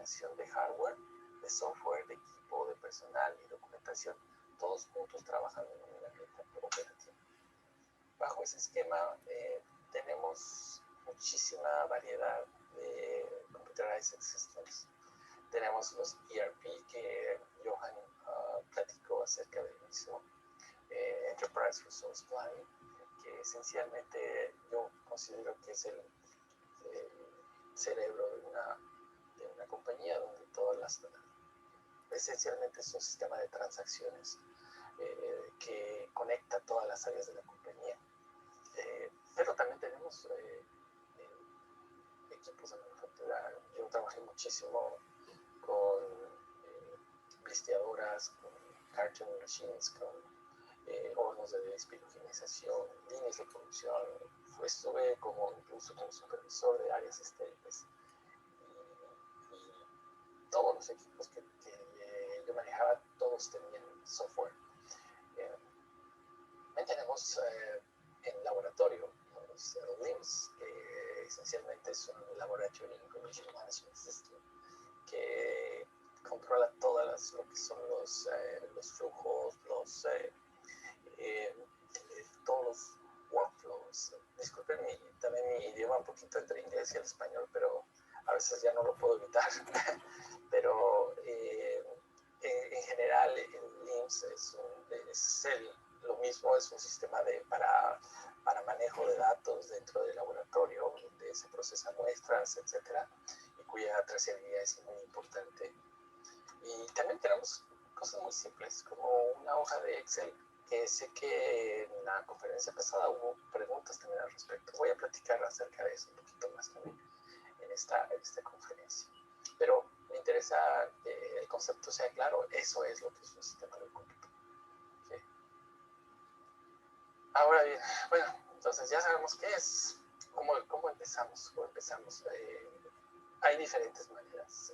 coordinación de hardware, de software, de equipo, de personal y documentación, todos juntos trabajando en una herramienta operativa. Bajo ese esquema tenemos muchísima variedad de Computerized Systems. Tenemos los ERP que Johan platicó acerca del mismo, Enterprise Resource Planning, que esencialmente yo considero que es el cerebro de una compañía donde esencialmente es un sistema de transacciones que conecta todas las áreas de la compañía. Pero también tenemos equipos de manufactura. Yo trabajé muchísimo con blisteadoras, con carton machines, con hornos de despirogenización, líneas de producción. Estuve incluso como supervisor de áreas estériles. Y todos los equipos que yo manejaba, todos tenían software. También tenemos en laboratorio los LIMS, que esencialmente es un Laboratory Information Management System, que controla lo que son los flujos, todos los workflows. Disculpen también mi idioma un poquito entre inglés y el español, pero a veces ya no lo puedo evitar. Pero en general el LIMS es lo mismo, es un sistema para manejo de datos dentro del laboratorio, donde se procesan muestras, etcétera, y cuya trazabilidad es muy importante. Y también tenemos cosas muy simples, como una hoja de Excel, que sé que en la conferencia pasada hubo preguntas también al respecto. Voy a platicar acerca de eso un poquito más también en esta conferencia. Pero me interesa que el concepto sea claro, eso es lo que es un sistema de cómputo. ¿Sí? Ahora bien, bueno, entonces ya sabemos qué es, cómo empezamos. Hay diferentes maneras.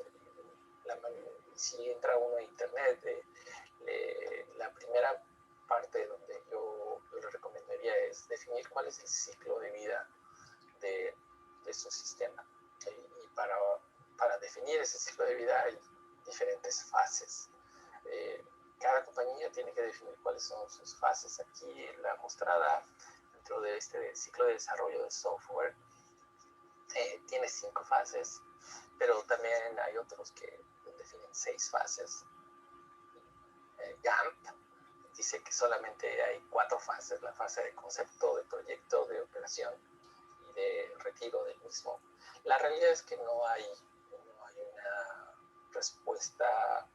Si entra uno a internet, la primera parte donde yo le recomendaría es definir cuál es el ciclo de vida de su sistema. Y para definir ese ciclo de vida hay diferentes fases. Cada compañía tiene que definir cuáles son sus fases. Aquí la mostrada dentro de este ciclo de desarrollo de software tiene 5 fases, pero también hay otros que definen 6 fases. GAMP dice que solamente hay 4 fases: la fase de concepto, de proyecto, de operación y de retiro del mismo. La realidad es que no hay una respuesta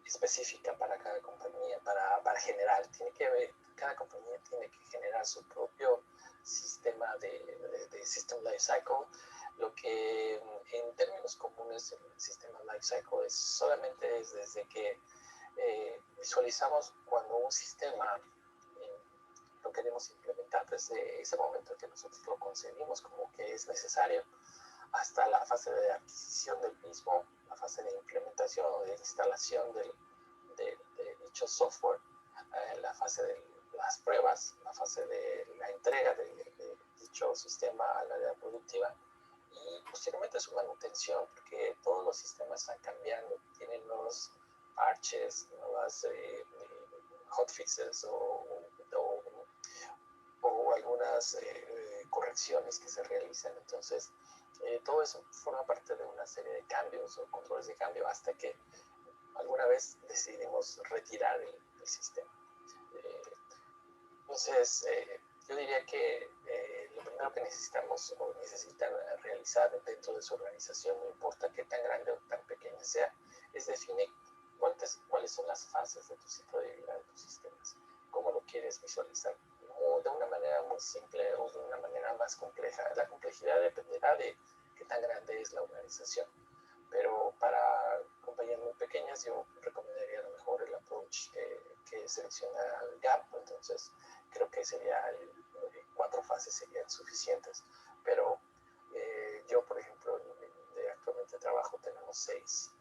específica para cada compañía, para general. Cada compañía tiene que generar su propio sistema de System Lifecycle. Lo que en términos comunes el sistema Lifecycle solamente es desde que visualizamos cuando un sistema lo queremos implementar, desde ese momento que nosotros lo concebimos como que es necesario, hasta la fase de adquisición del mismo, la fase de implementación o de instalación de dicho software, la fase de las pruebas, la fase de la entrega de dicho sistema al área productiva y posteriormente su manutención, porque todos los sistemas están cambiando, tienen nuevos parches, nuevas hotfixes o algunas correcciones que se realizan. Entonces, todo eso forma parte de una serie de cambios o controles de cambio hasta que alguna vez decidimos retirar el sistema. Entonces, yo diría que lo primero que necesitamos o necesitan realizar dentro de su organización, no importa qué tan grande o tan pequeña sea, es definir cuáles son las fases de tu ciclo de vida de tus sistemas, cómo lo quieres visualizar, o de una manera muy simple o de una manera más compleja. La complejidad dependerá de qué tan grande es la organización, pero para compañías muy pequeñas yo recomendaría a lo mejor el approach que selecciona el GAP. Entonces creo que 4 fases serían suficientes, pero yo, por ejemplo, donde actualmente trabajo, tenemos 6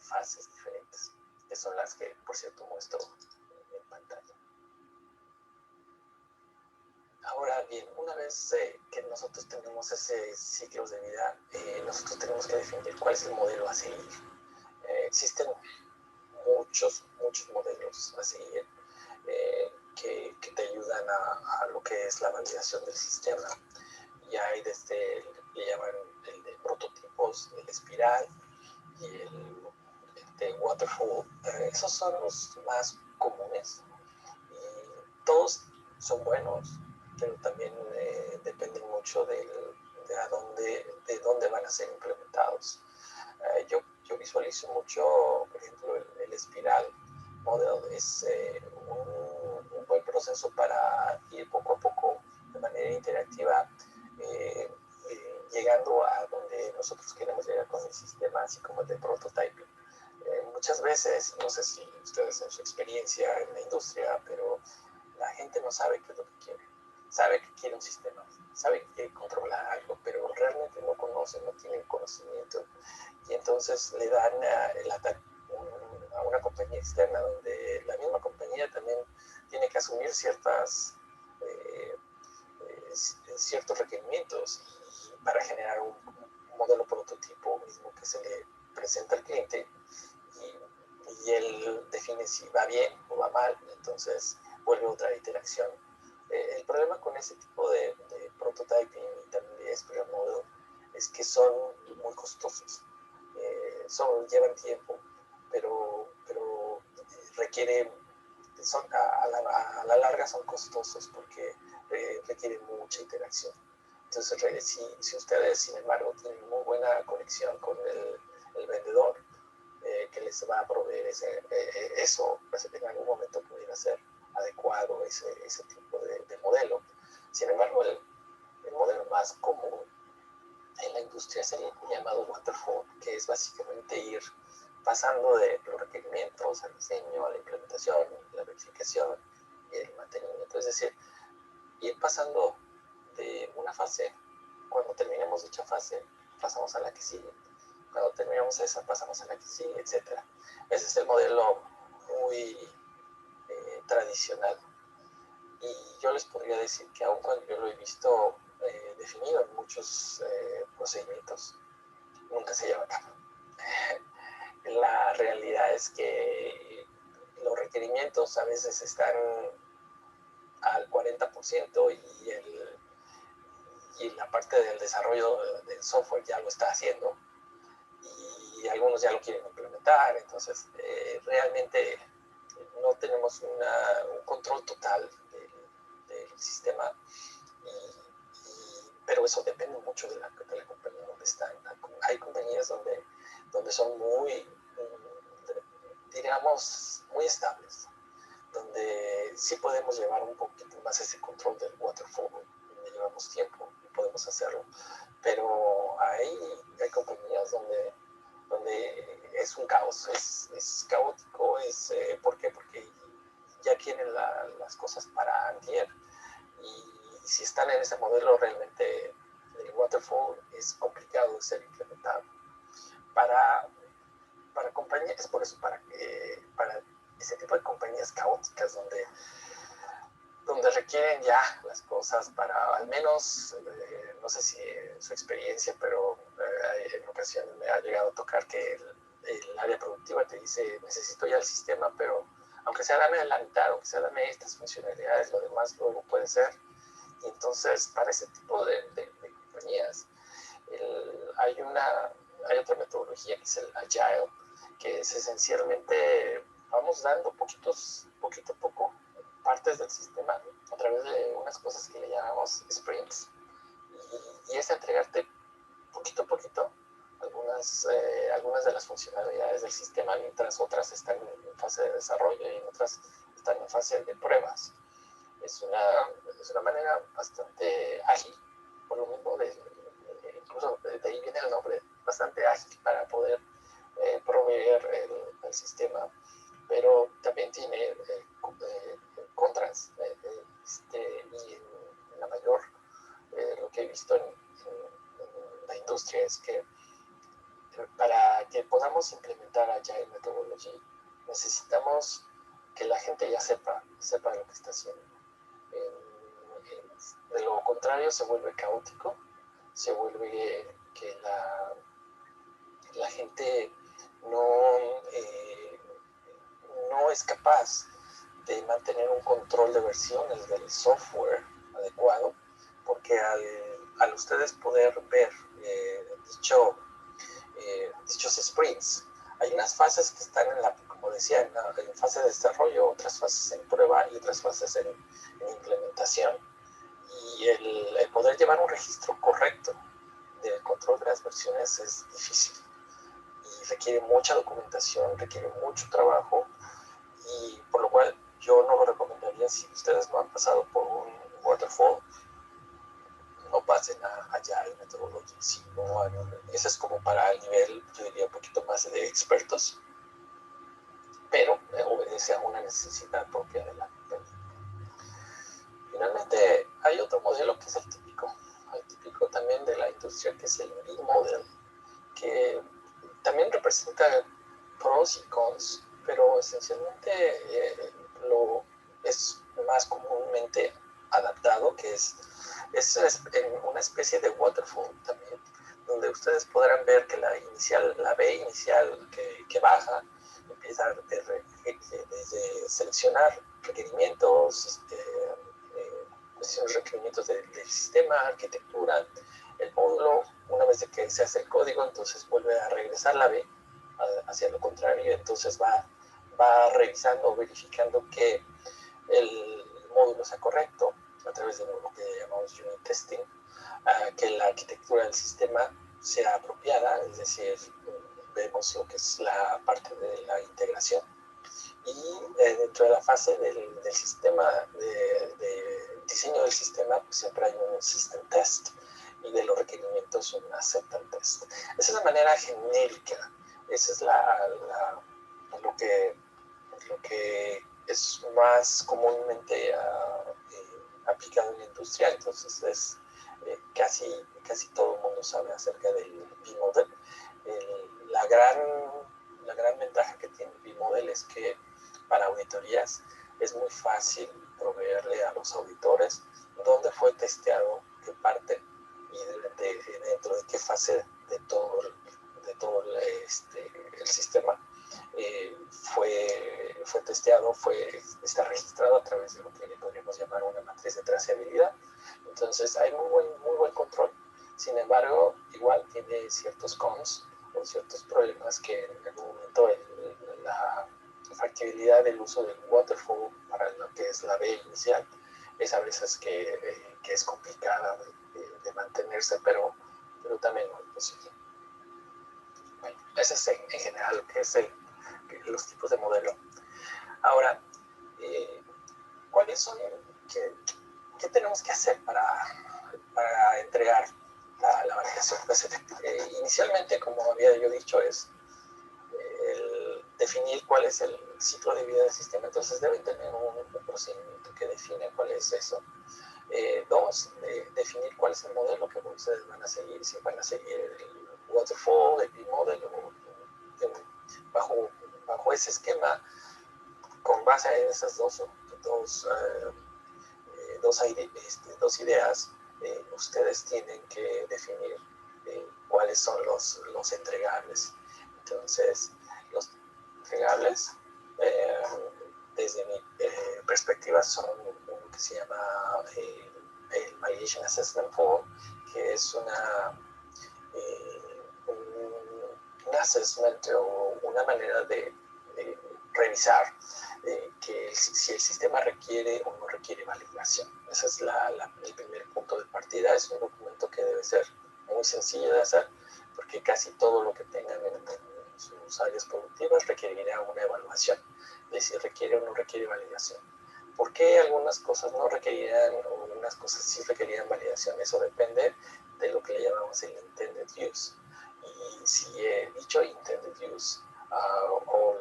fases diferentes, que son las que, por cierto, muestro en pantalla. Ahora, bien, una vez que nosotros tenemos ese ciclo de vida, nosotros tenemos que definir cuál es el modelo a seguir. Existen muchos modelos a seguir que te ayudan a lo que es la validación del sistema. Y hay desde, le llaman el de prototipos, el espiral y el de waterfall. Esos son los más comunes. Y todos son buenos, pero también dependen mucho de dónde van a ser implementados. Yo visualizo mucho, por ejemplo, el espiral model es un buen proceso para ir poco a poco de manera interactiva llegando a donde nosotros queremos llegar con el sistema, así como el de prototyping. Muchas veces, no sé si ustedes en su experiencia en la industria, pero la gente no sabe qué es lo que quiere. Sabe que quiere un sistema, sabe que quiere controlar algo, pero realmente no conoce, no tiene conocimiento. Y entonces le dan el ataque a una compañía externa, donde la misma compañía también tiene que asumir ciertos requerimientos para generar un modelo prototipo mismo que se le presenta al cliente y él define si va bien o va mal, entonces vuelve otra interacción. El problema con ese tipo de prototyping y también de Spiral Model es que son muy costosos. Llevan tiempo, pero requieren, a la larga son costosos porque requieren mucha interacción. Entonces, si ustedes, sin embargo, tienen muy buena conexión con el vendedor, que les va a proveer eso, pues en algún momento pudiera ser adecuado ese tipo de modelo. Sin embargo, el modelo más común en la industria es el llamado waterfall, que es básicamente ir pasando de los requerimientos al diseño, a la implementación, la verificación y el mantenimiento. Es decir, ir pasando de una fase, cuando terminemos dicha fase, pasamos a la que sigue. Cuando terminamos esa, pasamos a la que sigue, etc. Ese es el modelo muy tradicional. Y yo les podría decir que aun cuando yo lo he visto definido en muchos procedimientos, nunca se lleva a cabo. La realidad es que los requerimientos a veces están al 40% y la parte del desarrollo del software ya lo está haciendo y algunos ya lo quieren implementar, entonces realmente no tenemos un control total del sistema, pero eso depende mucho de la compañía donde están. Hay compañías donde son muy, digamos, muy estables, donde sí podemos llevar un poquito más ese control del waterfall, donde llevamos tiempo y podemos hacerlo, pero hay compañías donde es un caos, es caótico, ¿por qué? Porque ya quieren las cosas para antier, y si están en ese modelo realmente el waterfall es complicado de ser implementado. Para compañías, es por eso, para ese tipo de compañías caóticas donde requieren ya las cosas para, al menos, no sé si su experiencia, pero en ocasiones me ha llegado a tocar que el área productiva te dice, necesito ya el sistema, pero aunque sea dame la mitad, aunque sea dame estas funcionalidades, lo demás luego puede ser. Y entonces, para ese tipo de compañías, hay otra metodología que es el Agile, que es esencialmente vamos dando poquito a poco partes del sistema a través de unas cosas que le llamamos sprints. Y es entregarte poquito a poquito algunas de las funcionalidades del sistema, mientras otras están en fase de desarrollo y otras están en fase de pruebas. Es una manera bastante ágil, por lo mismo, incluso de ahí viene el nombre, bastante ágil para poder proveer el sistema, pero también tiene contras. Y en la mayor, lo que he visto en la industria es que para que podamos implementar Agile Methodology necesitamos que la gente ya sepa lo que está haciendo. De lo contrario, se vuelve caótico, se vuelve que la gente no, no es capaz de mantener un control de versiones del software adecuado, porque al ustedes poder ver dichos sprints, hay unas fases que están como decía, en fase de desarrollo, otras fases en prueba y otras fases en implementación. Y el poder llevar un registro correcto del control de las versiones es difícil y requiere mucha documentación, requiere mucho trabajo, y por lo cual yo no lo recomendaría. Si ustedes no han pasado por un waterfall, no pasen allá en Methodology, sino eso es como para el nivel, yo diría, un poquito más de expertos, pero obedece a una necesidad propia de la compañía. Finalmente, hay otro modelo que es el típico también de la industria, que es el B-Model, que también representa pros y cons, pero esencialmente es más comúnmente adaptado, que es una especie de waterfall también, donde ustedes podrán ver que la B inicial que baja empieza desde seleccionar requerimientos, requerimientos del sistema, arquitectura, el módulo. Una vez que se hace el código, entonces vuelve a regresar la B hacia lo contrario, entonces va revisando, verificando que el módulo sea correcto a través de lo que llamamos unit testing, que la arquitectura del sistema sea apropiada, es decir, vemos lo que es la parte de la integración. Y dentro de la fase del sistema, de diseño del sistema, pues siempre hay un system test, y de los requerimientos un acceptance test. Esa es la manera genérica, esa es lo que es más comúnmente aplicado en la industria. Entonces casi todo el mundo sabe acerca del B-Model. La gran ventaja que tiene el B-Model es que para auditorías es muy fácil proveerle a los auditores dónde fue testeado, qué parte y dentro de qué fase de todo el sistema fue testeado, está registrado a través de lo que le podríamos llamar una matriz de trazabilidad. Entonces hay muy buen control. Sin embargo, igual tiene ciertos cons o ciertos problemas, que en algún momento la factibilidad del uso del waterfall para lo que es la B inicial es a veces que es complicada de mantenerse, pero también no es posible. Bueno, ese es en general lo que es los tipos de modelo. Ahora, ¿cuáles son? ¿Qué tenemos que hacer para entregar la validación? Pues, inicialmente, como había yo dicho, es definir cuál es el ciclo de vida del sistema. Entonces deben tener un procedimiento que define cuál es eso. Dos, definir cuál es el modelo que ustedes van a seguir, si van a seguir el waterfall, el B-Model, o bajo ese esquema. Con base en esas dos ideas, ustedes tienen que definir cuáles son los entregables. Entonces, los entregables, desde mi perspectiva, son uno que se llama el Validation Assessment Form, que es un assessment o una manera de revisar si el sistema requiere o no requiere validación. Ese es el primer punto de partida. Es un documento que debe ser muy sencillo de hacer, porque casi todo lo que tengan en sus áreas productivas requerirá una evaluación de si requiere o no requiere validación. ¿Por qué algunas cosas no requerirán o algunas cosas sí requerirán validación? Eso depende de lo que le llamamos el intended use. Y si he dicho intended use, o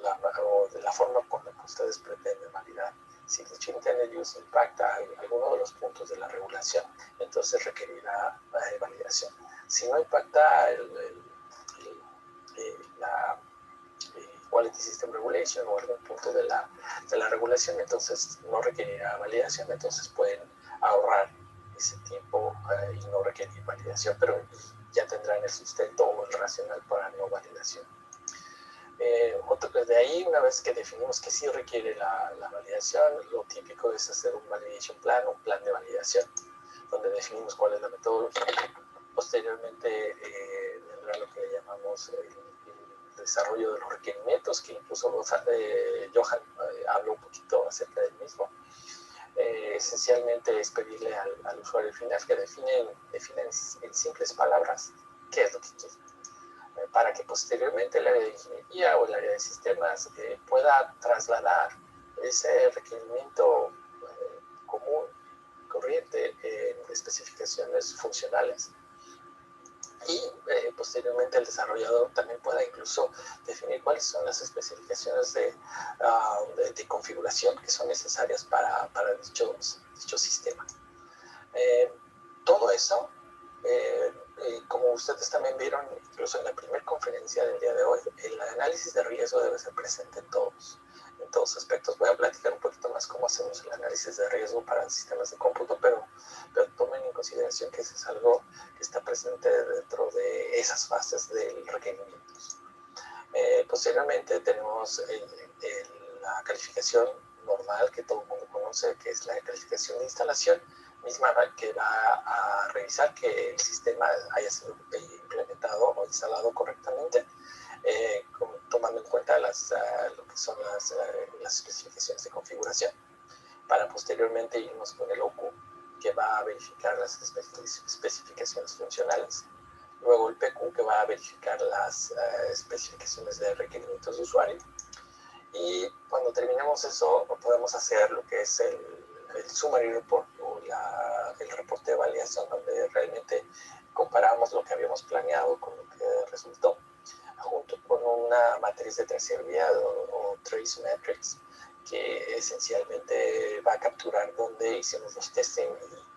de la forma con la que ustedes pretenden validar, si dicho intended use impacta alguno de los puntos de la regulación, entonces requerirá validación. Si no impacta la Quality System Regulation o algún punto de la regulación, entonces no requerirá validación. Entonces pueden ahorrar ese tiempo y no requerir validación, pero ya tendrán el sustento o el racional para no validación. De ahí, una vez que definimos que sí requiere la validación, lo típico es hacer un validation plan, un plan de validación, donde definimos cuál es la metodología. Posteriormente vendrá lo que llamamos el desarrollo de los requerimientos, que incluso Johan habló un poquito acerca del mismo. Esencialmente es pedirle al usuario final que defina en simples palabras qué es lo que quiere, para que posteriormente el área de ingeniería o el área de sistemas pueda trasladar ese requerimiento común, corriente, en especificaciones funcionales. Y posteriormente el desarrollador también pueda incluso definir cuáles son las especificaciones de configuración que son necesarias para dicho sistema. Todo eso, como ustedes también vieron, incluso en la primera conferencia del día de hoy, el análisis de riesgo debe ser presente en todos aspectos. Voy a platicar un poquito más cómo hacemos el análisis de riesgo para sistemas de cómputo, pero tomen en consideración que eso es algo que está presente dentro de esas fases del requerimientos. Posteriormente tenemos la calificación normal que todo el mundo conoce, que es la calificación de instalación, misma que va a revisar que el sistema haya sido implementado o instalado correctamente, tomando en cuenta lo que son las especificaciones de configuración, para posteriormente irnos con el OQ, que va a verificar las especificaciones funcionales. Luego el PQ, que va a verificar las especificaciones de requerimientos de usuario. Y cuando terminemos eso, podemos hacer lo que es el summary report o el reporte de validación, donde realmente comparamos lo que habíamos planeado con lo que resultó, junto con una matriz de trazabilidad o trace metrics, que esencialmente va a capturar dónde hicimos los testing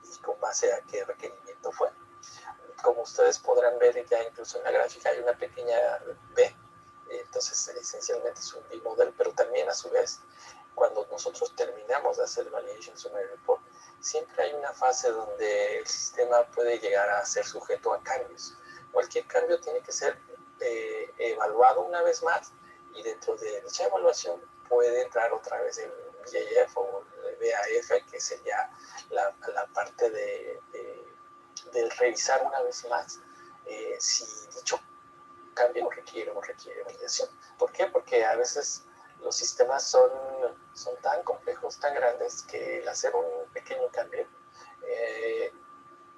y con base a qué requerimiento fue. Como ustedes podrán ver, ya incluso en la gráfica hay una pequeña B, entonces esencialmente es un B-model, pero también a su vez, cuando nosotros terminamos de hacer el Validation Summary Report, siempre hay una fase donde el sistema puede llegar a ser sujeto a cambios. Cualquier cambio tiene que ser evaluado una vez más, y dentro de dicha evaluación puede entrar otra vez el BAF o el BAF, que sería la parte de revisar una vez más si dicho cambio requiere validación. ¿Por qué? Porque a veces los sistemas son tan complejos, tan grandes, que el hacer un pequeño cambio,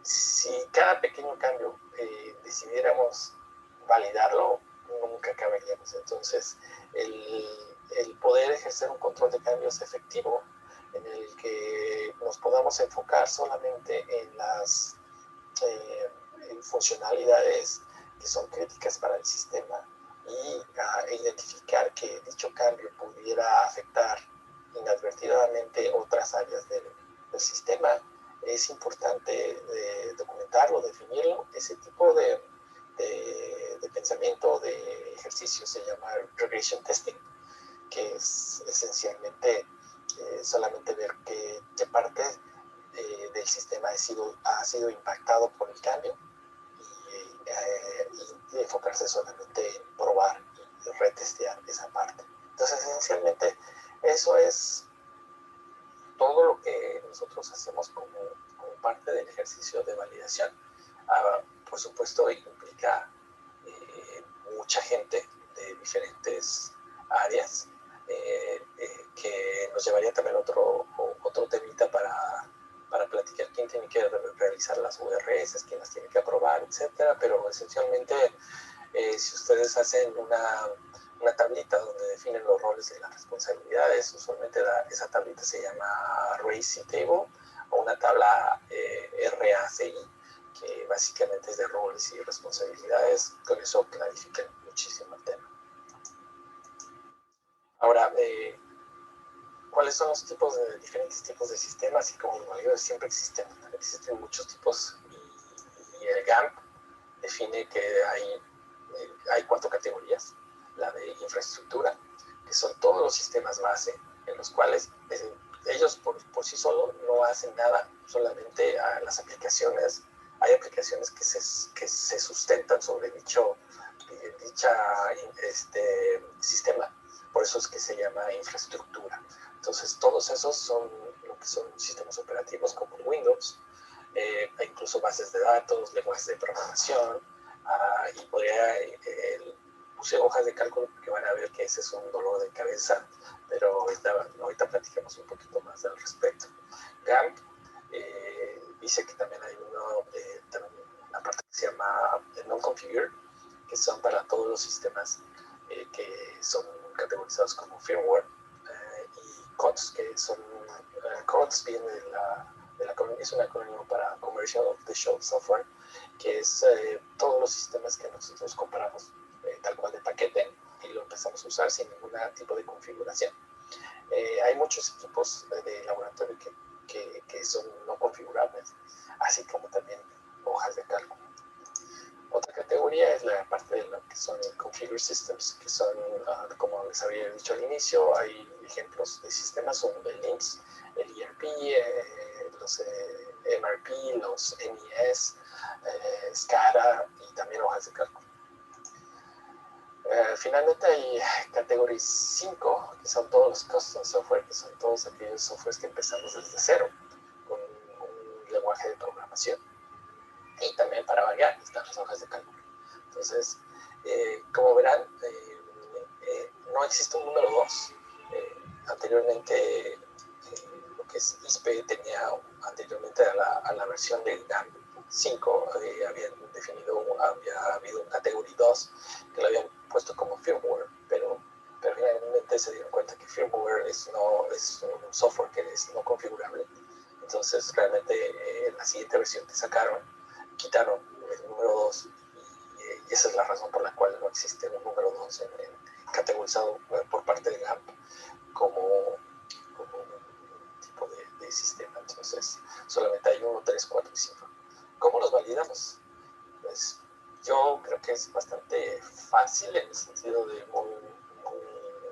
si cada pequeño cambio decidiéramos validarlo, nunca acabaríamos. Entonces, el poder ejercer un control de cambios efectivo, en el que nos podamos enfocar solamente en las en funcionalidades que son críticas para el sistema, y identificar que dicho cambio pudiera afectar inadvertidamente otras áreas del sistema, es importante documentarlo, definirlo. Ese tipo de pensamiento, de ejercicio, se llama regression testing, que es esencialmente solamente ver qué parte del sistema ha sido impactado por el cambio, y enfocarse solamente en probar y retestear esa parte. Entonces, esencialmente, eso es todo lo que nosotros hacemos como parte del ejercicio de validación. Por supuesto, implica mucha gente de diferentes áreas, que nos llevaría también otro temita para platicar quién tiene que realizar las URS, quién las tiene que aprobar, etcétera. Pero esencialmente, si ustedes hacen una tablita donde definen los roles y las responsabilidades, usualmente esa tablita se llama RACI Table, o una tabla RACI, que básicamente es de roles y responsabilidades. Con eso clarifican muchísimo el tema. Ahora, ¿cuáles son los diferentes tipos de sistemas? Y como digo, siempre existen muchos tipos, y el GAMP define que hay 4 categorías. La de infraestructura, que son todos los sistemas base, en los cuales ellos por sí solos no hacen nada, solamente a las aplicaciones, hay aplicaciones que se sustentan sobre dicha sistema, por eso es que se llama infraestructura. Entonces todos esos son lo que son sistemas operativos como Windows, incluso bases de datos, lenguajes de programación, y puse hojas de cálculo porque van a ver que ese es un dolor de cabeza, pero ahorita platicamos un poquito más al respecto. GAMP dice que también hay una parte que se llama non-configure, que son para todos los sistemas que son categorizados como firmware, y COTS, que son COTS viene es un acrónimo para Commercial Off-the-Shelf Software, que es todos los sistemas que nosotros compramos tal cual de paquete y lo empezamos a usar sin ningún tipo de configuración. Hay muchos equipos de laboratorio que son no configurables, así como también hojas de cálculo. Otra categoría es la parte de lo que son Configure Systems, que son, como les había dicho al inicio, hay ejemplos de sistemas, son el LIMS, el ERP, los MRP, los MES, SCADA y también hojas de cálculo. Finalmente hay categoría 5, que son todos los custom software, que son todos aquellos softwares que empezamos desde cero, con un lenguaje de programación. Y también para variar están las hojas de cálculo. Entonces, como verán, no existe un número 2. Anteriormente, lo que es ISPE tenía anteriormente a la versión de GAMP 5, había habido un category 2 que lo habían puesto como firmware, pero finalmente se dieron cuenta que firmware es un software que es no configurable. Entonces, realmente, la siguiente versión que sacaron, quitaron el número 2 y esa es la razón por la cual no existe un número 2 categorizado por parte de GAMP como un tipo de sistema. Entonces, solamente hay 1, 3, 4 y 5. ¿Cómo los validamos? Pues yo creo que es bastante fácil en el sentido de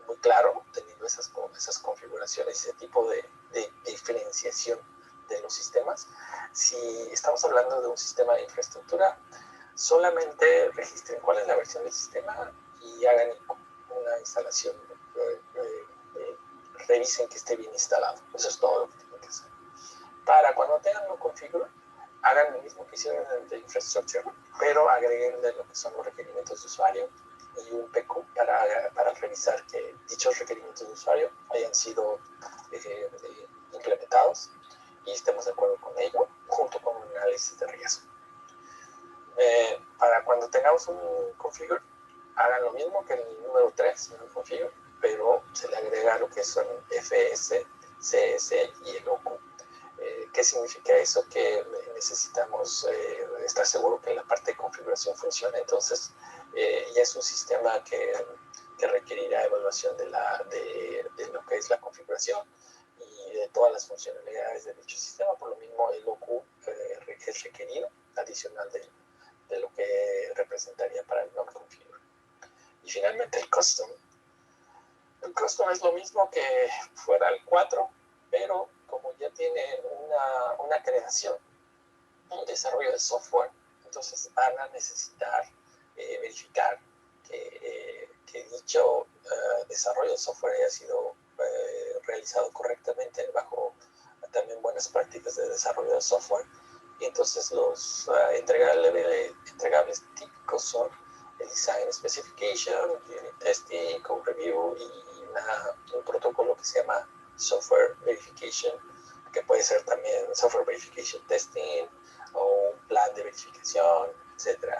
muy claro, teniendo esas configuraciones, ese tipo de diferenciación de los sistemas. Si estamos hablando de un sistema de infraestructura, solamente registren cuál es la versión del sistema y hagan una instalación, revisen que esté bien instalado. Eso es todo lo que tienen que hacer. Para cuando tengan un configure, hagan lo mismo que hicieron en el de infrastructure, pero agreguen lo que son los requerimientos de usuario y un PQ para revisar que dichos requerimientos de usuario hayan sido implementados y estemos de acuerdo con ello, junto con un análisis de riesgo. Para cuando tengamos un configure, hagan lo mismo que el número 3 en el configure, pero se le agrega lo que son FS, CS y el OQ. ¿Qué significa eso? Que necesitamos estar seguro que la parte de configuración funcione. Entonces, ya es un sistema que requerirá evaluación de lo que es la configuración y de todas las funcionalidades de dicho sistema. Por lo mismo, el OQ es requerido adicional de lo que representaría para el non-configure. Y finalmente el custom. El custom es lo mismo que fuera el 4, pero como ya tiene una creación, un desarrollo de software, entonces van a necesitar verificar que dicho desarrollo de software haya sido realizado correctamente bajo también buenas prácticas de desarrollo de software. Y entonces los entregables típicos son el Design Specification, Unit Testing, Code Review y un protocolo que se llama Software Verification, que puede ser también Software Verification Testing o un plan de verificación, etc.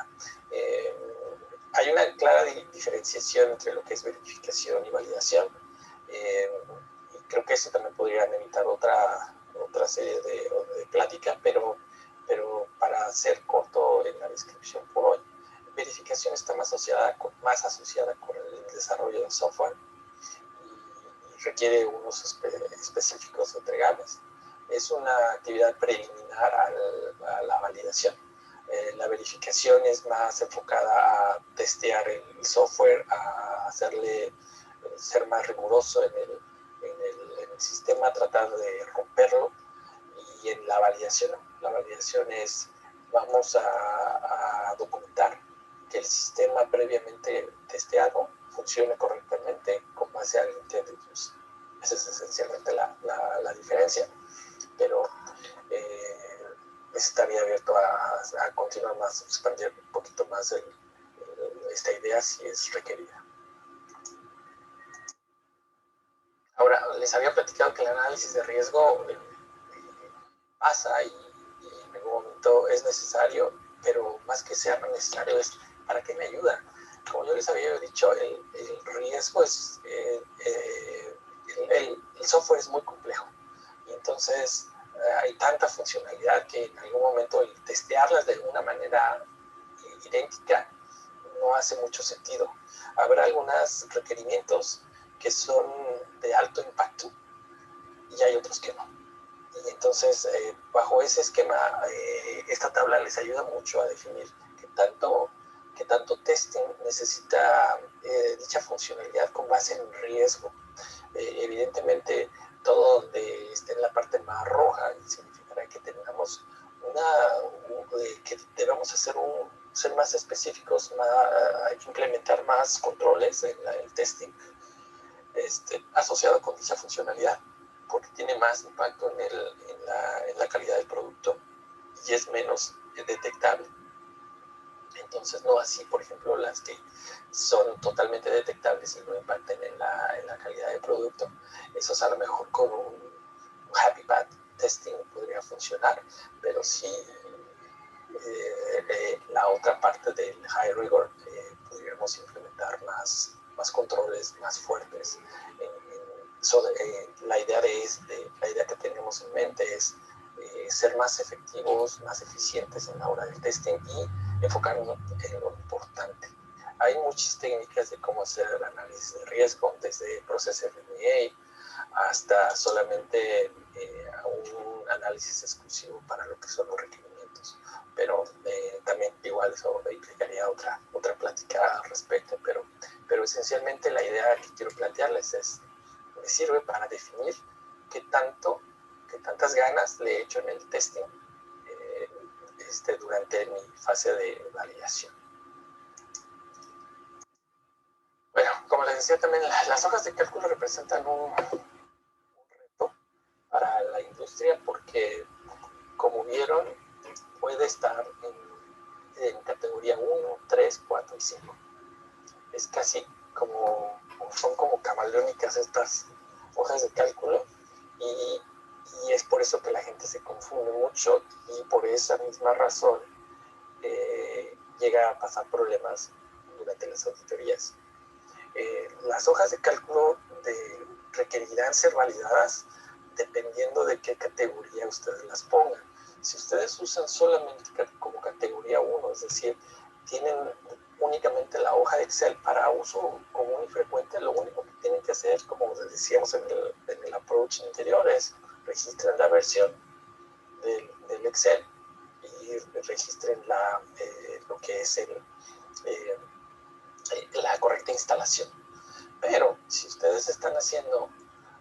Hay una clara diferenciación entre lo que es verificación y validación. Y creo que eso también podría evitar otra serie de plática, pero para ser corto en la descripción por hoy, verificación está más asociada con el desarrollo de software y requiere unos específicos entregables. Es una actividad preliminar a la validación. La verificación es más enfocada a testear el software, a hacerle ser más riguroso en el sistema tratar de romperlo. Y en la validación es, vamos a documentar que el sistema previamente testeado funcione correctamente con base al intended use. Esa es esencialmente la diferencia, pero estaría abierto a continuar más, expandir un poquito más esta idea si es requerida. Ahora, les había platicado que el análisis de riesgo pasa y en algún momento es necesario, pero más que sea necesario es ¿para qué me ayuda? Como yo les había dicho, el riesgo es, el software es muy complejo y entonces hay tanta funcionalidad que en algún momento el testearlas de una manera idéntica no hace mucho sentido. Habrá algunos requerimientos que son de alto impacto y hay otros que no. Y entonces, bajo ese esquema, esta tabla les ayuda mucho a definir qué tanto testing necesita dicha funcionalidad con base en riesgo. Evidentemente, todo donde esté en la parte más roja significará que tengamos que debemos ser más específicos, hay que implementar más controles en el testing asociado con dicha funcionalidad, porque tiene más impacto en la calidad del producto y es menos detectable. Entonces, no así, por ejemplo, las que son totalmente detectables y no impacten en la calidad del producto. Esos a lo mejor con un happy path testing podría funcionar, pero sí la otra parte del high rigor podríamos implementar más controles más fuertes. La idea que tenemos en mente es ser más efectivos, más eficientes en la hora del testing y enfocarnos en lo importante. Hay muchas técnicas de cómo hacer el análisis de riesgo, desde Process FMEA hasta solamente un análisis exclusivo para lo que son los requerimientos. Pero también igual eso implicaría otra plática al respecto, pero esencialmente la idea que quiero plantearles es, me sirve para definir qué tantas ganas le he hecho en el testing durante mi fase de validación. Bueno, como les decía también, las hojas de cálculo representan un reto para la industria porque, como vieron, puede estar en categoría 1, 3, 4 y 5. Es casi son como camaleónicas estas hojas de cálculo y es por eso que la gente se confunde mucho y por esa misma razón llega a pasar problemas durante las auditorías. Las hojas de cálculo requerirán ser validadas dependiendo de qué categoría ustedes las pongan. Si ustedes usan solamente como categoría 1, es decir, tienen únicamente la hoja de Excel para uso común y frecuente, lo único que tienen que hacer, como decíamos en el approach anterior, es registren la versión del Excel y registren lo que es la correcta instalación. Pero si ustedes están haciendo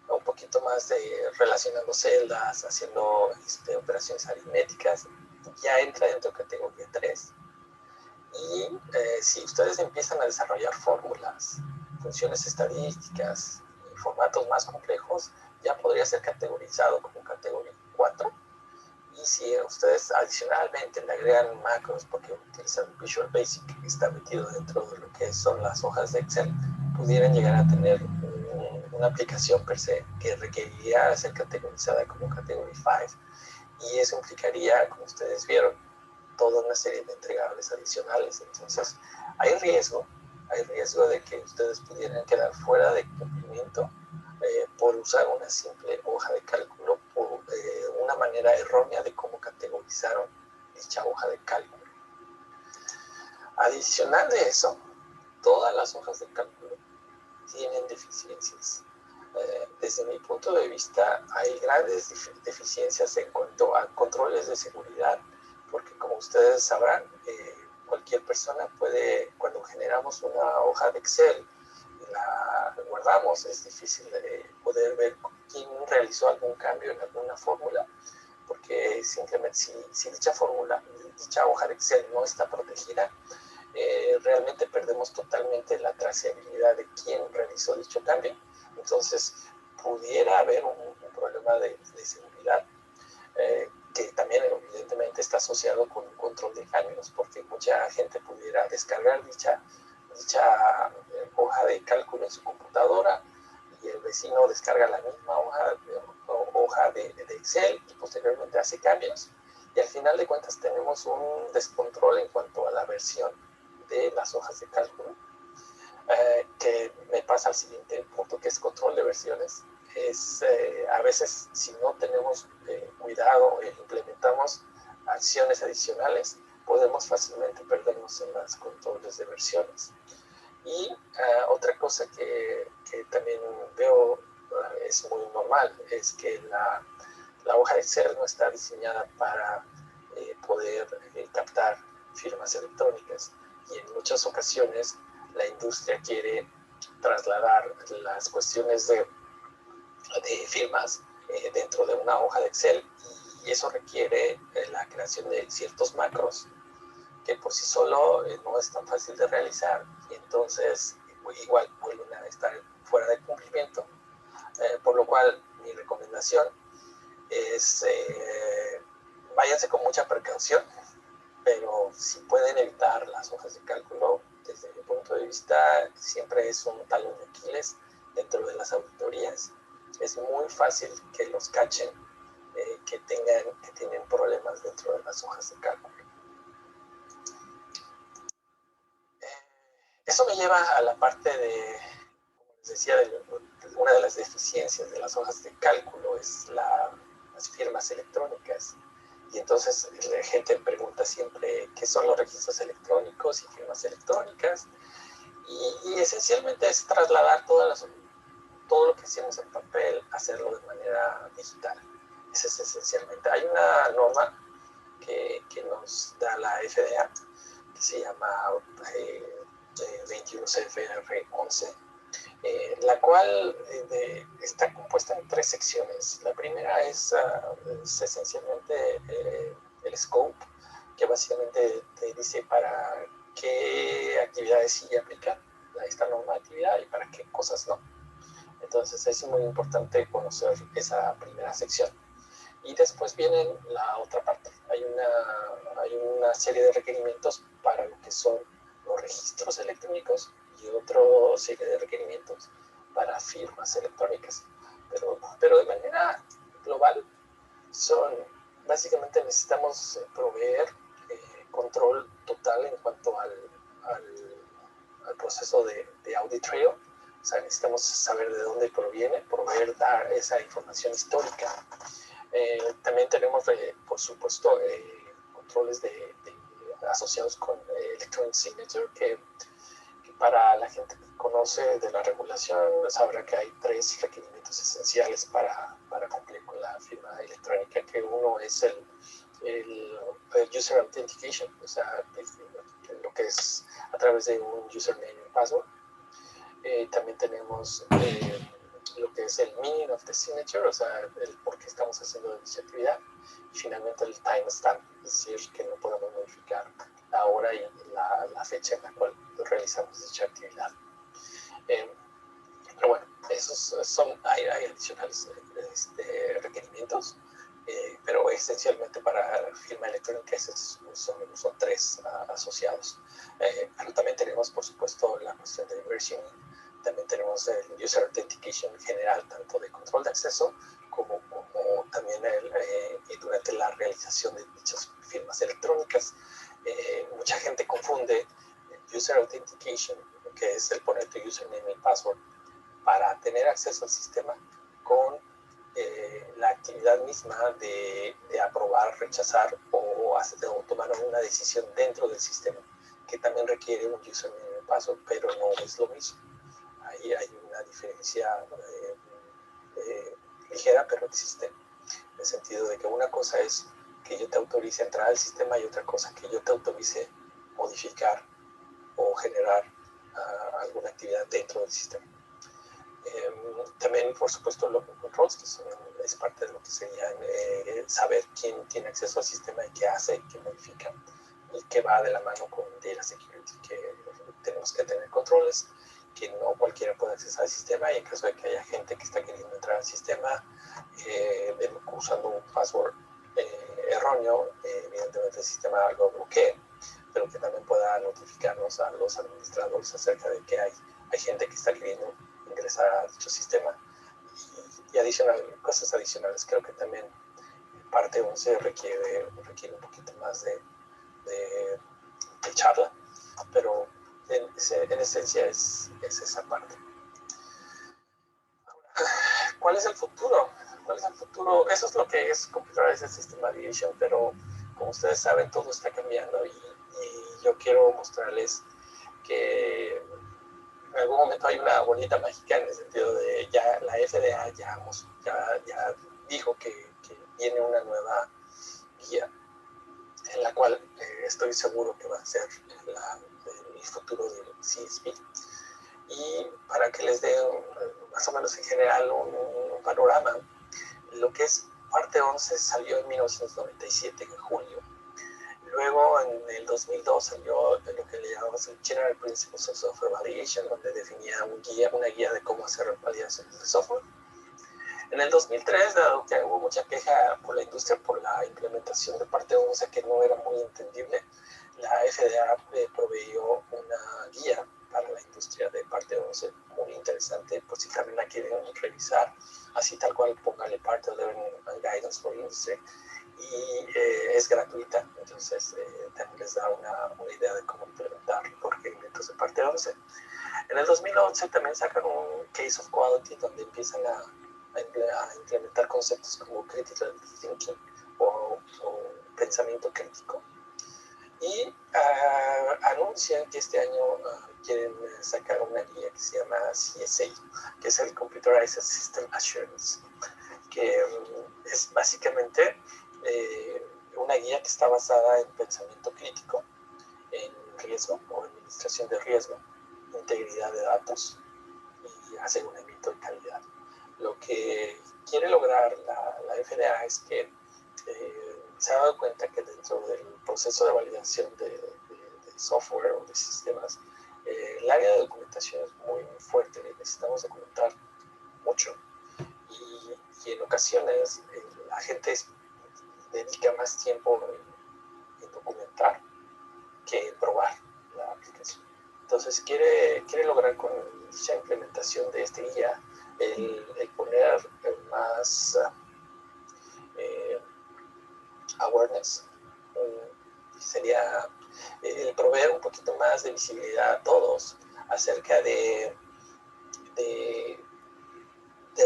un poquito más de relacionando celdas, haciendo operaciones aritméticas, ya entra dentro de categoría 3. Y si ustedes empiezan a desarrollar fórmulas, funciones estadísticas y formatos más complejos, ya podría ser categorizado como categoría 4. Y si ustedes adicionalmente le agregan macros, porque utilizan Visual Basic, que está metido dentro de lo que son las hojas de Excel, pudieran llegar a tener una aplicación per se que requeriría ser categorizada como Category 5. Y eso implicaría, como ustedes vieron, toda una serie de entregables adicionales. Entonces, hay riesgo de que ustedes pudieran quedar fuera de cumplimiento por usar una simple hoja de cálculo, por una manera errónea de cómo categorizaron dicha hoja de cálculo. Adicional de eso, todas las hojas de cálculo tienen deficiencias. Desde mi punto de vista, hay grandes deficiencias en cuanto a controles de seguridad, porque como ustedes sabrán, cualquier persona puede, cuando generamos una hoja de Excel, la guardamos, es difícil poder ver quién realizó algún cambio en alguna fórmula, porque simplemente si dicha fórmula, dicha hoja de Excel no está protegida, realmente perdemos totalmente la trazabilidad de quién realizó dicho cambio. Entonces, pudiera haber un problema de seguridad, que también evidentemente está asociado con un control de cambios, porque mucha gente pudiera descargar dicha hoja de cálculo en su computadora y el vecino descarga la misma hoja de Excel y posteriormente hace cambios. Y al final de cuentas tenemos un descontrol en cuanto a la versión de las hojas de cálculo, que me pasa al siguiente punto, que es control de versiones. A veces, si no tenemos cuidado e implementamos acciones adicionales, podemos fácilmente perdernos en los controles de versiones. Y otra cosa que también veo es muy normal, es que la hoja de Excel no está diseñada para poder captar firmas electrónicas, y en muchas ocasiones la industria quiere trasladar las cuestiones de firmas dentro de una hoja de Excel, y eso requiere la creación de ciertos macros que por sí solo no es tan fácil de realizar, y entonces igual vuelven a estar fuera de cumplimiento, por lo cual mi recomendación es váyanse con mucha precaución, pero si pueden evitar las hojas de cálculo, desde mi punto de vista, siempre es un talón de Aquiles dentro de las auditorías. Es muy fácil que los cachen, que tienen problemas dentro de las hojas de cálculo. Eso me lleva a la parte de, como les decía, una de las deficiencias de las hojas de cálculo es las firmas electrónicas. Y entonces la gente pregunta siempre qué son los registros electrónicos y firmas electrónicas. Y esencialmente es trasladar todo lo que hacemos en papel, hacerlo de manera digital. Eso es esencialmente. Hay una norma que nos da la FDA, que se llama 21 CFR 11, la cual está compuesta en 3 secciones. La primera es esencialmente el scope, que básicamente te dice para qué actividades sí aplica esta norma de actividad y para qué cosas no. Entonces es muy importante conocer esa primera sección. Y después viene la otra parte. Hay una serie de requerimientos para lo que son los registros electrónicos y otra serie de requerimientos para firmas electrónicas. Pero de manera global, básicamente necesitamos proveer control total en cuanto al proceso de audit trail. O sea, necesitamos saber de dónde proviene, dar esa información histórica. También tenemos, por supuesto, controles asociados con Electronic Signature, que para la gente que conoce de la regulación sabrá que hay 3 requerimientos esenciales para cumplir con la firma electrónica, que uno es el User Authentication, o sea, lo que es a través de un username y password. También tenemos lo que es el meaning of the signature, o sea, el por qué estamos haciendo dicha actividad. Y finalmente el timestamp, es decir, que no podemos modificar la hora y la fecha en la cual realizamos dicha actividad. Pero bueno, hay adicionales requerimientos, pero esencialmente para firma electrónica son 3 asociados. Pero también tenemos, por supuesto, la cuestión de versioning. También tenemos el User Authentication general, tanto de control de acceso como también durante la realización de dichas firmas electrónicas. Mucha gente confunde el User Authentication, que es el poner tu username y password para tener acceso al sistema, con la actividad misma de aprobar, rechazar o tomar una decisión dentro del sistema, que también requiere un username y password, pero no es lo mismo. Ahí hay una diferencia ligera, pero existe, en el sentido de que una cosa es que yo te autorice entrar al sistema y otra cosa que yo te autorice modificar o generar alguna actividad dentro del sistema. También, por supuesto, local controls, que es parte de lo que sería saber quién tiene acceso al sistema y qué hace, qué modifica, y que va de la mano con data security, que tenemos que tener controles, que no cualquiera puede acceder al sistema, y en caso de que haya gente que está queriendo entrar al sistema usando un password erróneo, evidentemente el sistema lo bloquee, pero que también pueda notificarnos a los administradores acerca de que hay gente que está queriendo ingresar a dicho sistema. Y cosas adicionales. Creo que también parte 11 requiere un poquito más de charla, pero en esencia es esa parte. ¿Cuál es el futuro? ¿Cuál es el futuro? Eso es lo que es Computerized System Aviation, pero como ustedes saben, todo está cambiando, y yo quiero mostrarles que en algún momento hay una bolita mágica, en el sentido de ya la FDA ya dijo que viene una nueva guía, en la cual estoy seguro que va a ser el futuro del CSP. Y para que les dé más o menos en general un panorama, lo que es parte 11 salió en 1997, en julio. Luego, en el 2002, salió lo que le llamamos el General Principles of Software Validation, donde definía una guía de cómo hacer validaciones de software. En el 2003, dado que hubo mucha queja por la industria por la implementación de parte 11, que no era muy entendible, la FDA proveyó una guía para la industria de parte 11 muy interesante, por si también la quieren revisar, así tal cual, póngale Part 11 Guidance for Industry, y es gratuita, entonces también les da una idea de cómo implementar los requerimientos de parte 11. En el 2011 también sacan un Case of Quality, donde empiezan a implementar conceptos como critical thinking o pensamiento crítico, y anuncian que este año quieren sacar una guía que se llama CSA, que es el Computerized System Assurance, que es básicamente una guía que está basada en pensamiento crítico, en riesgo o administración de riesgo, integridad de datos y aseguramiento de calidad. Lo que quiere lograr la FDA es que se ha dado cuenta que dentro del proceso de validación de software o de sistemas, el área de documentación es muy fuerte, necesitamos documentar mucho, y en ocasiones la gente dedica más tiempo en documentar que en probar la aplicación. Entonces quiere lograr con dicha implementación de este guía el poner más awareness, sería el proveer un poquito más de visibilidad a todos acerca de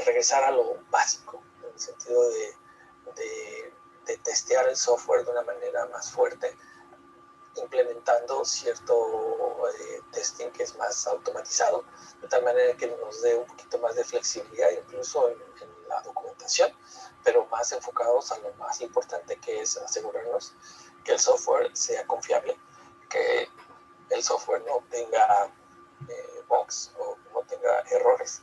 regresar a lo básico, en el sentido de testear el software de una manera más fuerte, implementando cierto testing que es más automatizado, de tal manera que nos dé un poquito más de flexibilidad, incluso en la documentación, pero más enfocados a lo más importante, que es asegurarnos que el software sea confiable, que el software no tenga bugs o no tenga errores,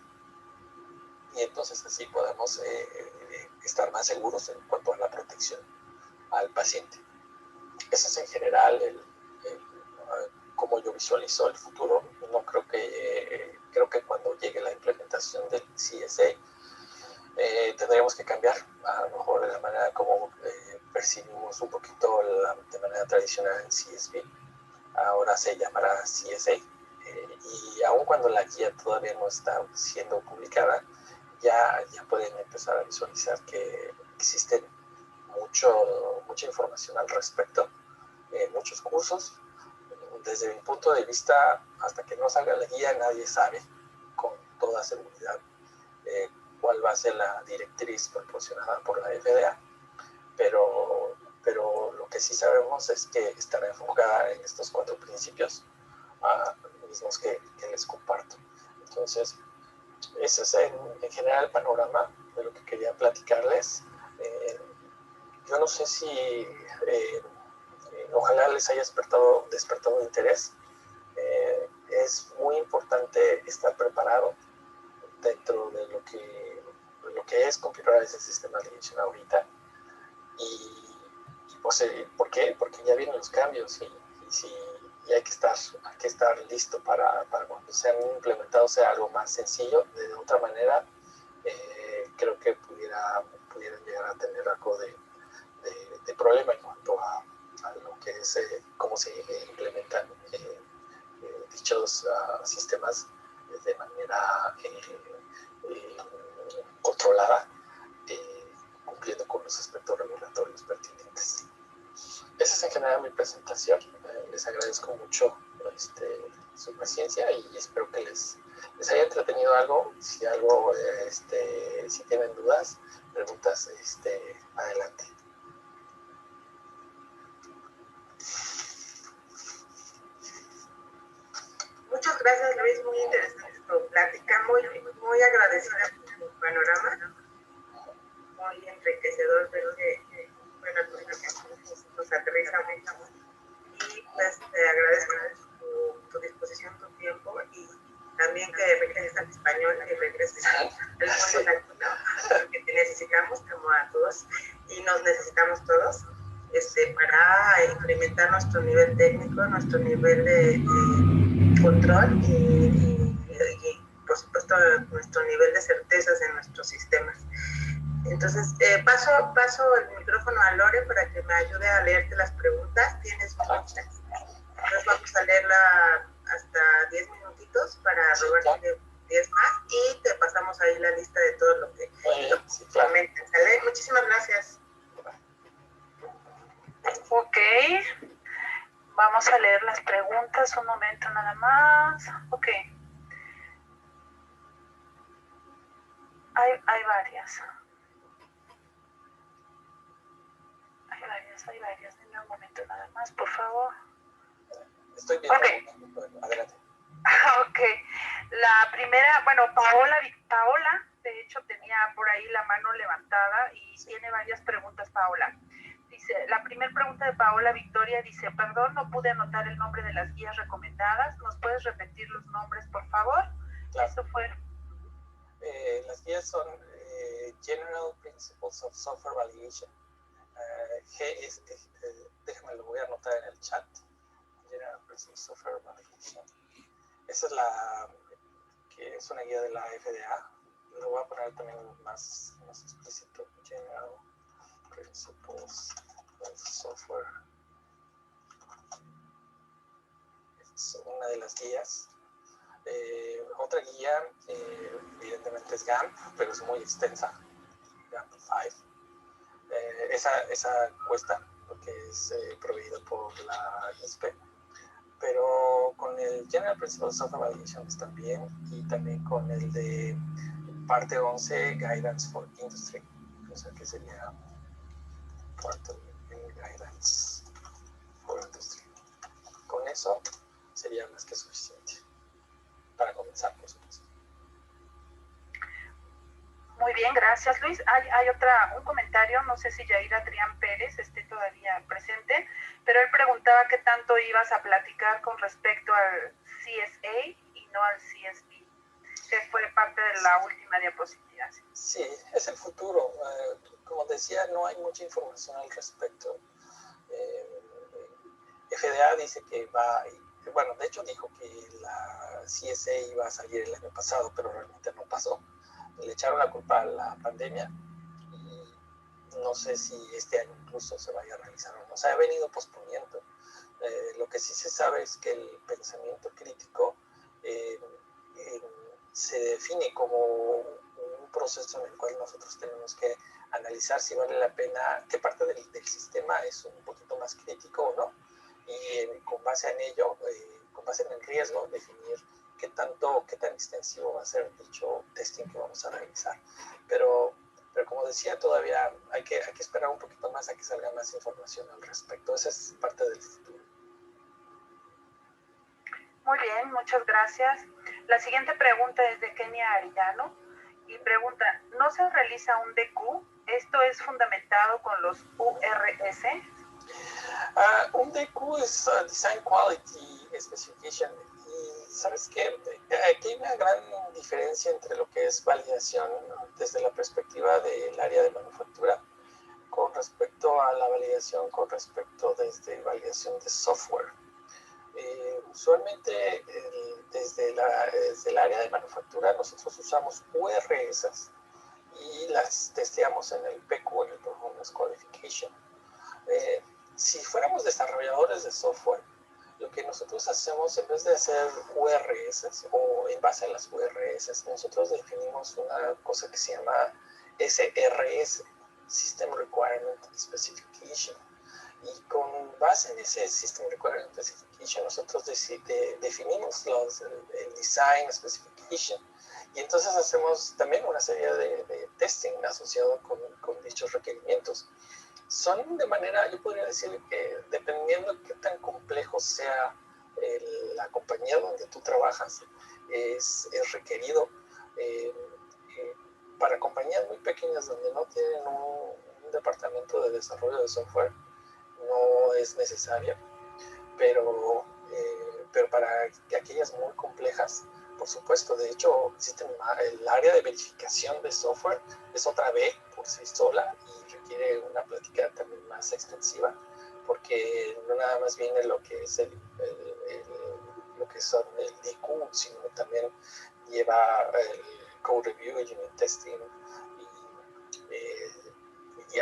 y entonces así podemos estar más seguros en cuanto a la protección al paciente. Ese es en general cómo yo visualizo el futuro. No creo que cuando llegue la implementación del CSA tendríamos que cambiar a lo mejor la manera como percibimos un poquito de manera tradicional en CSP. Ahora se llamará CSA, y aun cuando la guía todavía no está siendo publicada, ya pueden empezar a visualizar que existen mucha información al respecto, muchos cursos. Desde mi punto de vista, hasta que no salga la guía, nadie sabe con toda seguridad cuál va a ser la directriz proporcionada por la FDA, pero lo que sí sabemos es que estará enfocada en estos 4 principios mismos que les comparto. Entonces, ese es en general el panorama de lo que quería platicarles. Yo no sé si ojalá les haya despertado interés. Es muy importante estar preparado, dentro de lo que es Computer Assisted System Validation ahorita. Y pues, ¿por qué? Porque ya vienen los cambios y hay que estar listo para cuando sean implementados sea algo más sencillo. De otra manera, creo que pudieran llegar a tener algo de problema en cuanto a lo que es cómo se implementan dichos sistemas de manera controlada, cumpliendo con los aspectos regulatorios pertinentes. Esa es en general mi presentación. Les agradezco mucho su paciencia y espero que les haya entretenido algo. Si tienen dudas, preguntas, adelante. Muchas gracias, Luis. Muy interesante tu plática. Muy agradecida por tu panorama. Muy enriquecedor ver que nos aterriza mucho. Y pues te agradezco tu disposición, tu tiempo y también que regreses al español y regreses al mundo latino, porque te necesitamos como a todos y nos necesitamos todos para incrementar nuestro nivel técnico, nuestro nivel de control y por supuesto nuestro nivel de certezas en nuestros sistemas. Entonces, paso el micrófono a Lore para que me ayude a leerte las preguntas. Tienes muchas. Entonces vamos a leerla hasta 10 minutitos para robarte 10 más y te pasamos ahí la lista de todo lo que comentas. ¿Sale? Muchísimas gracias. Ok. Vamos a leer las preguntas, un momento nada más. Ok. Hay varias. Hay varias. Dime un momento nada más, por favor. Estoy bien. Okay. Adelante. Ok. La primera, bueno, Paola, de hecho, tenía por ahí la mano levantada y tiene varias preguntas, Paola. Dice, la primera pregunta de Paola Victoria dice, perdón, no pude anotar el nombre de las guías recomendadas. ¿Nos puedes repetir los nombres, por favor? Claro. Eso fue. Las guías son General Principles of Software Validation. Déjame, lo voy a anotar en el chat. General Principles of Software Validation. Esa es una guía de la FDA. Lo voy a poner también más explícito. General Principles of Software. Es una de las guías. Otra guía, evidentemente es GAMP, pero es muy extensa. GAMP 5. Esa cuesta, porque es proveída por la ISPE. Pero con el General Principles of Software Validation están bien, y también con el de parte 11, Guidance for Industry, o sea que sería parte de Guidance for Industry. Con eso sería más que suficiente para comenzar, por supuesto. Muy bien, gracias, Luis. Hay un comentario, no sé si Yair Adrián Pérez esté todavía presente, pero él preguntaba qué tanto ibas a platicar con respecto al CSA y no al CSV, que fue parte de la última diapositiva. Sí, es el futuro. Como decía, no hay mucha información al respecto. FDA dice que bueno, de hecho dijo que la CSA iba a salir el año pasado, pero realmente no pasó. Le echaron la culpa a la pandemia y no sé si este año incluso se vaya a realizar o no. Se ha venido posponiendo. Lo que sí se sabe es que el pensamiento crítico se define como un proceso en el cual nosotros tenemos que analizar si vale la pena, qué parte del sistema es un poquito más crítico o no, y con base en ello, con base en el riesgo, definir qué tan extensivo va a ser dicho testing que vamos a realizar. Pero como decía, todavía hay que esperar un poquito más a que salga más información al respecto. Esa es parte del futuro. Muy bien, muchas gracias. La siguiente pregunta es de Kenia Arellano y pregunta, ¿no se realiza un DQ? ¿Esto es fundamentado con los URS? Un DQ es Design Quality Specification, y ¿Sabes qué? Aquí hay una gran diferencia entre lo que es validación, ¿no?, desde la perspectiva del área de manufactura con respecto a la validación, con respecto desde validación de software. Usualmente desde el área de manufactura nosotros usamos URS y las testeamos en el PQ, en el Performance Qualification. Si fuéramos desarrolladores de software, lo que nosotros hacemos, en vez de hacer URS o en base a las URS, nosotros definimos una cosa que se llama SRS, System Requirement Specification. Y con base en ese System Requirement Specification, nosotros definimos el Design Specification. Y entonces hacemos también una serie de testing asociado con dichos requerimientos. Son de manera, yo podría decir que dependiendo de qué tan complejo sea la compañía donde tú trabajas, es requerido. Para compañías muy pequeñas donde no tienen un departamento de desarrollo de software, no es necesaria, pero para aquellas muy complejas, por supuesto. De hecho, el área de verificación de software es otra B por sí sola y requiere una plática también más extensiva, porque no nada más viene lo que es lo que son el DQ, sino también lleva el code review, unit testing y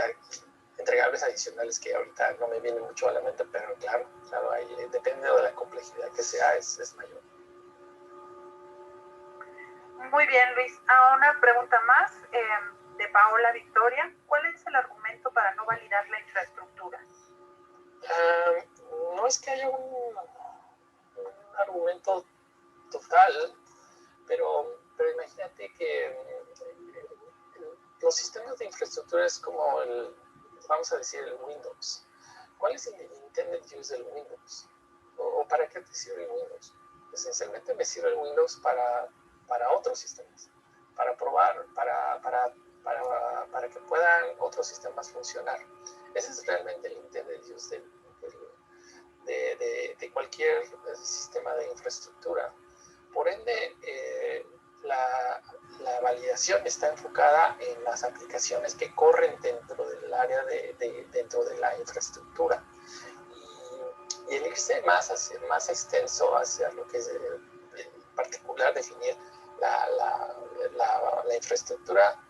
entregables adicionales que ahorita no me vienen mucho a la mente, pero claro, ahí, dependiendo de la complejidad que sea, es mayor. Muy bien, Luis. Una pregunta más de Paola Victoria. ¿Cuál es el argumento para no validar la infraestructura? No es que haya un argumento total, pero imagínate que los sistemas de infraestructura es como vamos a decir, el Windows. ¿Cuál es el intended use del Windows? ¿O para qué te sirve el Windows? Esencialmente me sirve el Windows para otros sistemas, para probar, para que puedan otros sistemas funcionar. Ese es realmente el intended use de cualquier sistema de infraestructura. Por ende, la validación está enfocada en las aplicaciones que corren dentro del área dentro de la infraestructura. Y el irse más extenso hacia lo que es en particular definir la infraestructura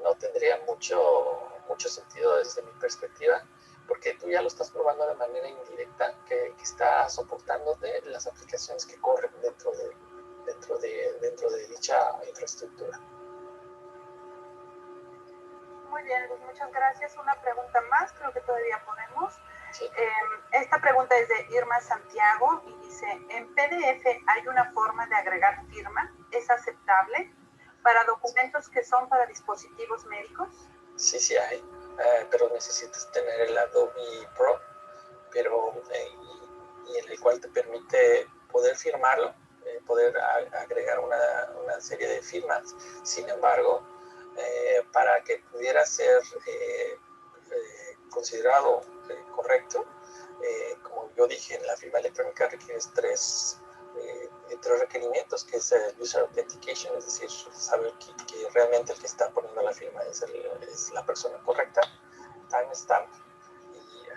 no tendría mucho sentido desde mi perspectiva, porque tú ya lo estás probando de manera indirecta, que está soportando las aplicaciones que corren dentro de dicha infraestructura. Muy bien, Luis, muchas gracias. Una pregunta más, creo que todavía podemos. Sí. Esta pregunta es de Irma Santiago y dice, ¿en PDF hay una forma de agregar firma? ¿Es aceptable para documentos que son para dispositivos médicos? Sí hay, pero necesitas tener el Adobe Pro, y en el cual te permite poder firmarlo, poder agregar una serie de firmas. Sin embargo, para que pudiera ser considerado correcto, como yo dije, en la firma electrónica requieres tres requerimientos, que es el User Authentication, es decir, saber que realmente el que está poniendo la firma es la persona correcta, timestamp y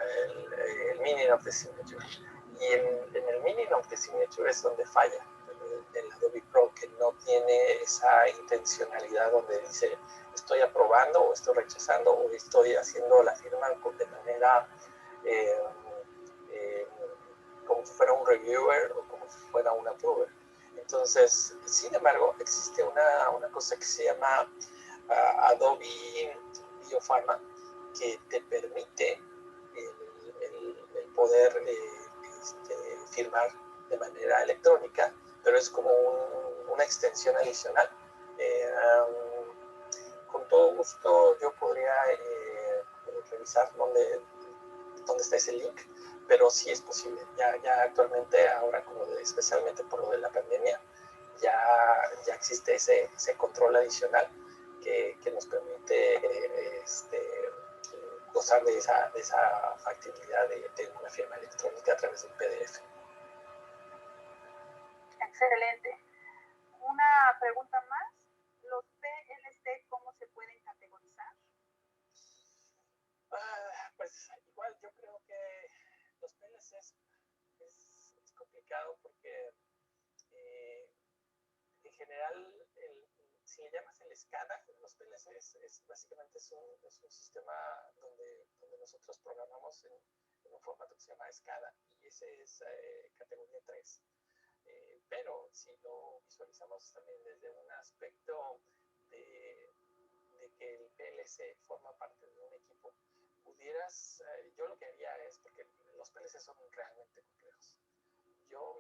el meaning of the signature. Y en el meaning of the signature es donde falla el Adobe Pro, que no tiene esa intencionalidad donde dice estoy aprobando o estoy rechazando o estoy haciendo la firma de manera como si fuera un reviewer o como si fuera un approver. Entonces, sin embargo, existe una cosa que se llama Adobe Biopharma, que te permite el poder firmar de manera electrónica, pero es como una extensión adicional. Con todo gusto yo podría revisar dónde está ese link, pero sí es posible. Ya actualmente, ahora especialmente por lo de la pandemia, ya existe ese control adicional que nos permite gozar de esa factibilidad de una firma electrónica a través de un PDF. Excelente. Una pregunta más. ¿Los PLC cómo se pueden categorizar? Pues igual yo creo que los PLCs es complicado porque en general, si le llamas el SCADA, los PLCs básicamente es un sistema donde nosotros programamos en un formato que se llama SCADA y ese es categoría 3. Pero si lo visualizamos también desde un aspecto de que el PLC forma parte de un equipo, yo lo que haría es, porque los PLC son realmente complejos,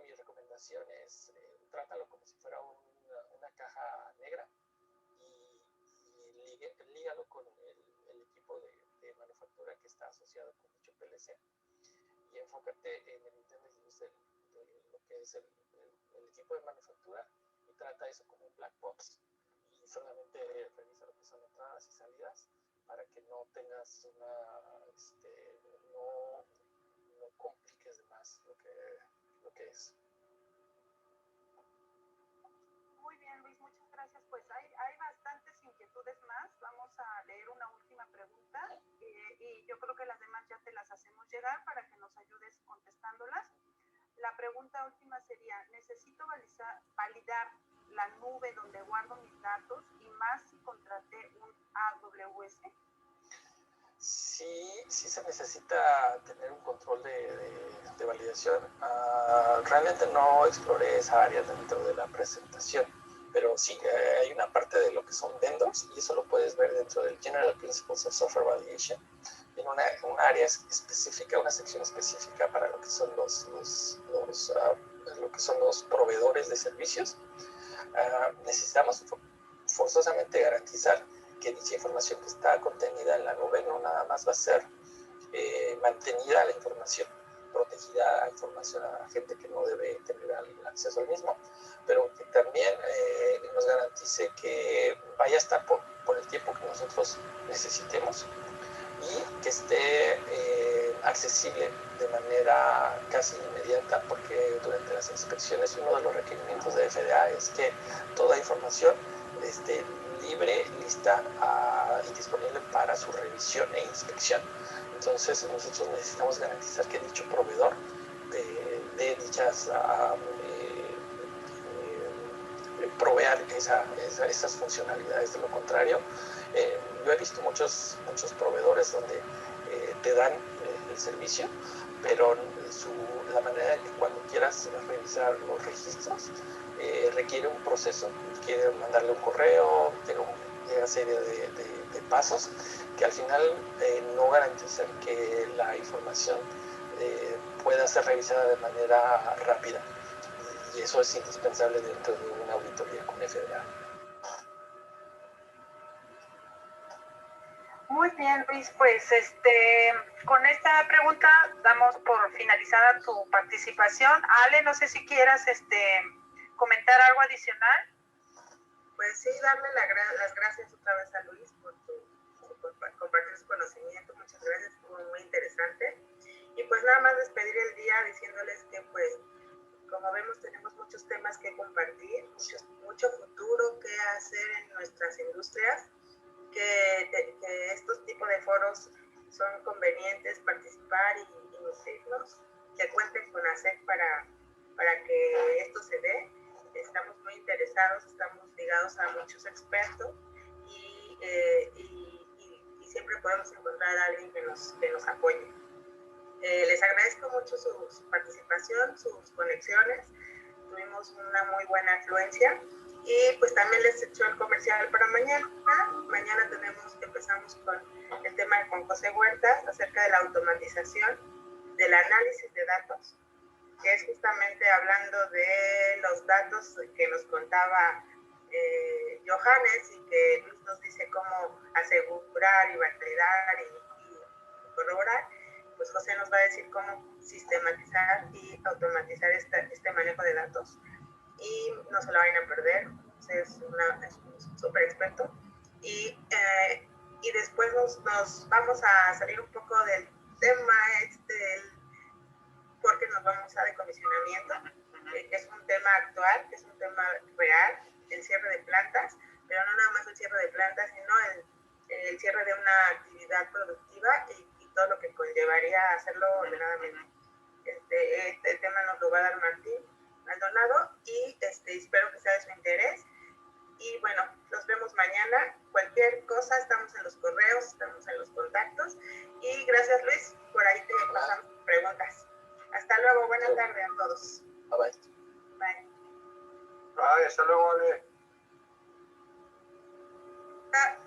mi recomendación es trátalo como si fuera una caja negra y lígalo con el equipo de manufactura que está asociado con dicho PLC y enfócate en el Internet de lo que es el equipo de manufactura y trata eso como un black box y solamente revisa lo que son entradas y salidas para que no tengas no compliques de más lo que es. Muy bien, Luis, muchas gracias. Pues hay bastantes inquietudes más. Vamos a leer una última pregunta y yo creo que las demás ya te las hacemos llegar para que nos ayudes contestándolas. La pregunta última sería, ¿necesito validar la nube donde guardo mis datos y más si contraté un AWS? Sí se necesita tener un control de validación. Realmente no exploré esa área dentro de la presentación, pero sí, hay una parte de lo que son vendors y eso lo puedes ver dentro del General Principles of Software Validation, en una área específica, una sección específica para lo que son lo que son los proveedores de servicios. Necesitamos forzosamente garantizar que dicha información que está contenida en la nube no nada más va a ser mantenida la información, protegida la información a gente que no debe tener acceso al mismo, pero que también nos garantice que vaya a estar por el tiempo que nosotros necesitemos y que esté accesible de manera casi inmediata, porque durante las inspecciones uno de los requerimientos de FDA es que toda información esté libre, lista y disponible para su revisión e inspección. Entonces nosotros necesitamos garantizar que dicho proveedor de dichas proveer esas funcionalidades. De lo contrario, yo he visto muchos proveedores donde te dan el servicio, pero la manera en que cuando quieras revisar los registros requiere un proceso, quiere mandarle un correo, tiene una serie de pasos que al final no garantizan que la información pueda ser revisada de manera rápida. Y eso es indispensable dentro de una auditoría con FDA. Muy bien, Luis, pues con esta pregunta damos por finalizada tu participación. Ale, no sé si quieras comentar algo adicional. Pues sí, darle las gracias otra vez a Luis por compartir su conocimiento. Muchas gracias, estuvo muy interesante. Y pues nada más despedir el día diciéndoles que pues como vemos tenemos muchos temas que compartir, mucho futuro que hacer en nuestras industrias, que estos tipos de foros son convenientes participar y nutrirnos, que cuenten con ASEC para que esto se dé. Estamos muy interesados, estamos ligados a muchos expertos y siempre podemos encontrar a alguien que nos apoye. Les agradezco mucho su participación, sus conexiones. Tuvimos una muy buena afluencia y pues también les echo el comercial para mañana. Mañana empezamos con el tema con José Huertas acerca de la automatización del análisis de datos, que es justamente hablando de los datos que nos contaba Johannes y que Luis nos dice cómo asegurar y validar y corroborar. Pues José nos va a decir cómo sistematizar y automatizar este manejo de datos y no se lo vayan a perder. Es un súper experto y después nos vamos a salir un poco del tema porque nos vamos a decomisionamiento es un tema actual, es un tema real, el cierre de plantas, pero no nada más el cierre de plantas, sino el cierre de una actividad productiva y todo lo que conllevaría hacerlo ordenadamente. Este tema nos lo va a dar Martín Maldonado y espero que sea de su interés. Y bueno, nos vemos mañana. Cualquier cosa, estamos en los correos, estamos en los contactos. Y gracias, Luis, por ahí te pasamos preguntas. Hasta luego, buenas tardes a todos. Bye bye. Bye. Bye, hasta luego, Ale. Ah.